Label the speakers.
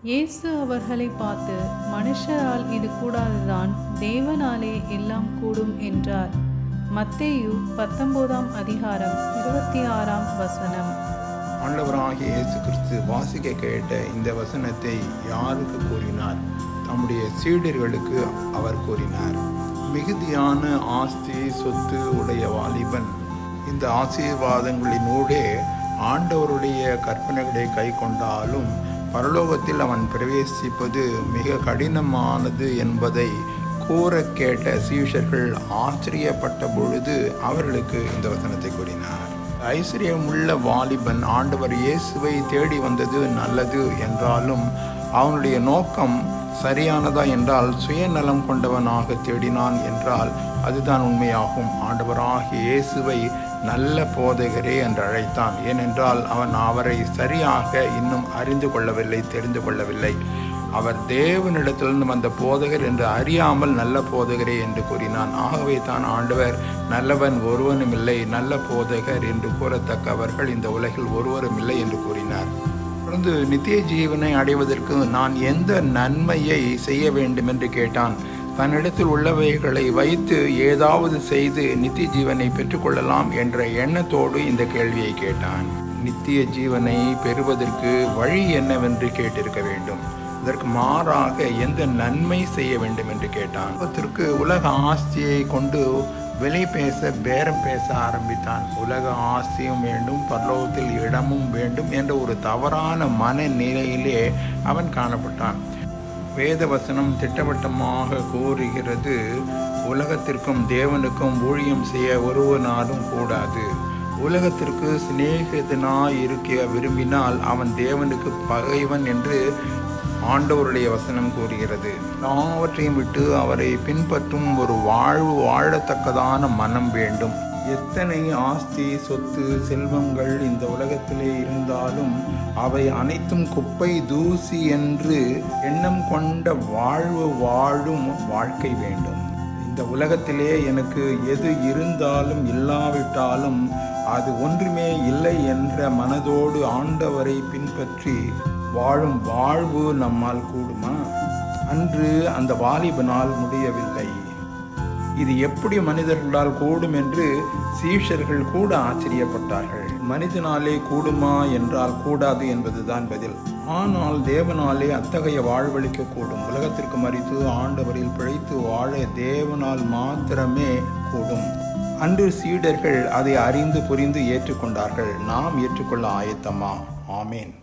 Speaker 1: இயேசு அவர்களை பார்த்து, மனுஷரால் இது கூடாதுதான், தேவனாலே எல்லாம் கூடும் என்றார். மத்தேயு 19 அதிகாரம் 26
Speaker 2: ஆண்டவராகிய இயேசு கிறிஸ்து வாசிக்க கேட்ட இந்த வசனத்தை யாருக்கு கூறினார்? தம்முடைய சீடர்களுக்கு அவர் கூறினார். மிகுதியான ஆஸ்தி சொத்து உடைய வாலிபன் இந்த ஆசீர்வாதங்களினூடே ஆண்டவருடைய கற்பனைகளை கை கொண்டாலும் பரலோகத்தில் அவன் பிரவேசிப்பது மிக கடினமானது என்பதை கூற கேட்ட சீஷர்கள் ஆச்சரியப்பட்ட பொழுது அவர்களுக்கு இந்த வசனத்தை கூறினார். ஐஸ்வர்யமுள்ள வாலிபன் ஆண்டவர் இயேசுவை தேடி வந்தது நல்லது என்றாலும் அவனுடைய நோக்கம் சரியானதா என்றால் சுயநலம் கொண்டவனாக தேடினான் என்றால் அதுதான் உண்மையாகும். ஆண்டவராகிய இயேசுவை நல்ல போதகரே என்று அழைத்தான். ஏனென்றால் அவன் அவரை சரியாக இன்னும் அறிந்து கொள்ளவில்லை, தெரிந்து கொள்ளவில்லை. அவர் தேவனிடத்திலிருந்து வந்த போதகர் என்று அறியாமல் நல்ல போதகரே என்று கூறினான். ஆகவே தான் ஆண்டவர் நல்லவன் ஒருவனும் இல்லை, நல்ல போதகர் என்று கூறத்தக்கவர்கள் இந்த உலகில் ஒருவரும் இல்லை என்று கூறினார். தொடர்ந்து நித்திய ஜீவனை அடைவதற்கு நான் எந்த நன்மையை செய்ய வேண்டும் என்று கேட்டான். தன்னிடத்தில் உள்ளவைகளை வைத்து ஏதாவது செய்து நித்திய ஜீவனை பெற்றுக்கொள்ளலாம் என்ற எண்ணத்தோடு இந்த கேள்வியை கேட்டான். நித்திய ஜீவனை பெறுவதற்கு வழி என்னவென்று கேட்டிருக்க வேண்டும். இதற்கு மாறாக எந்த நன்மை செய்ய வேண்டும் என்று கேட்டான். உலக ஆஸ்தியை கொண்டு விலை பேச, பேரம் பேச ஆரம்பித்தான். உலக ஆஸ்தியும் வேண்டும், பரலோகத்தில் இடமும் வேண்டும் என்ற ஒரு தவறான மனநிலையிலே அவன் காணப்பட்டான். வேதவசனம் திட்டவட்டமாக கூறுகிறது, உலகத்திற்கும் தேவனுக்கும் ஊழியம் செய்ய ஒருவனாலும் கூடாது. உலகத்திற்கு சிநேகிதனாய் இருக்க விரும்பினால் அவன் தேவனுக்கு பகைவன் என்று ஆண்டவருடைய வசனம் கூறுகிறது. எல்லாவற்றையும் விட்டு அவரை பின்பற்றும் ஒரு வாழ்வு வாழத்தக்கதான மனம் வேண்டும். எத்தனை ஆஸ்தி, சொத்து, செல்வங்கள் இந்த உலகத்திலே இருந்தாலும் அவை அனைத்தும் குப்பை, தூசி என்று எண்ணம் கொண்ட வாழ்வு வாழும் வாழ்க்கை வேண்டும். இந்த உலகத்திலே எனக்கு எது இருந்தாலும் இல்லாவிட்டாலும் அது ஒன்றுமே இல்லை என்ற மனதோடு ஆண்டவரை பின்பற்றி வாழும் வாழ்வு நம்மால் கூடுமா? அன்று அந்த வாலிபனால் முடியவில்லை. இது எப்படி மனிதர்களால் கூடும் என்று சீஷர்கள் கூட ஆச்சரியப்பட்டார்கள். மனிதனாலே கூடுமா என்றால் கூடாது என்பதுதான் பதில். ஆனால் தேவனாலே அத்தகைய வாழ்வழிக்க கூடும். உலகத்திற்கு மறித்து ஆண்டவரில் பிழைத்து வாழ தேவனால் மாத்திரமே கூடும். அன்று சீடர்கள் அதை அறிந்து புரிந்து ஏற்றுக்கொண்டார்கள். நாம் ஏற்றுக்கொள்ள ஆயத்தமா? ஆமேன்.